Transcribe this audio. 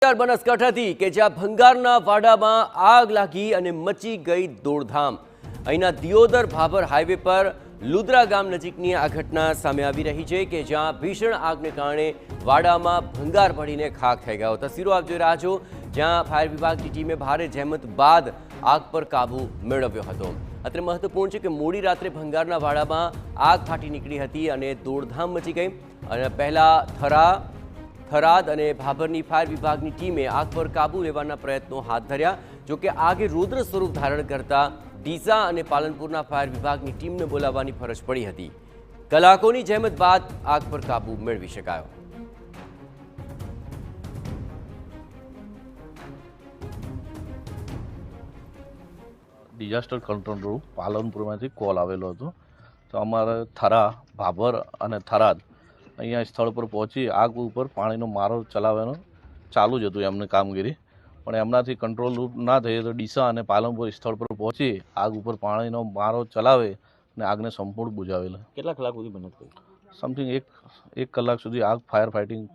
બનાસકાંઠાથી કે જ્યાં ભંગારના વાડામાં આગ લાગી અને મચી ગઈ દોડધામ। અહીંના દિયોદર ભાભર હાઈવે પર લુદ્રા ગામ નજીકની આ ઘટના સામે આવી રહી છે કે જ્યાં ભીષણ આગને કારણે વાડામાં ભંગાર પડીને ખાખ થઈ ગયો। તસવીરો આપ જોઈ રહ્યા છો જ્યાં ફાયર વિભાગની ટીમે ભારે જહેમત બાદ આગ પર કાબુ મેળવ્યો હતો। અત્રે મહત્વપૂર્ણ છે કે મોડી રાત્રે ભંગારના વાડામાં આગ ફાટી નીકળી હતી અને દોડધામ મચી ગઈ અને પહેલા થરાદ અને ભાભરની ફાયર વિભાગની ટીમે આગ પર કાબુ લેવાના પ્રયત્નો હાથ ધર્યા। જો કે આગે રૌદ્ર સ્વરૂપ ધારણ કરતા ડીસા અને પાલનપુરના ફાયર વિભાગની ટીમને બોલાવવાની ફરજ પડી હતી। કલાકોની જહેમત બાદ આગ પર કાબુ મેળવી શકાયો। ડિઝાસ્ટર કંટ્રોલ રૂમ પાલનપુરમાંથી કોલ આવેલો હતો તો અમારે થરા ભાભર અને થરાદ અહીંયા સ્થળ પર પહોંચી આગ ઉપર પાણીનો મારો ચલાવવાનો ચાલુ જ હતું એમની કામગીરી, પણ એમનાથી કંટ્રોલ રૂમ ના થઈ તો ડીસા અને પાલનપુર સ્થળ પર પહોંચી આગ ઉપર પાણીનો મારો ચલાવે અને આગને સંપૂર્ણ બુઝાવેલા। કેટલા કલાક સુધી મહેનત કરી? સમથિંગ એક કલાક સુધી આગ ફાયર ફાઇટિંગ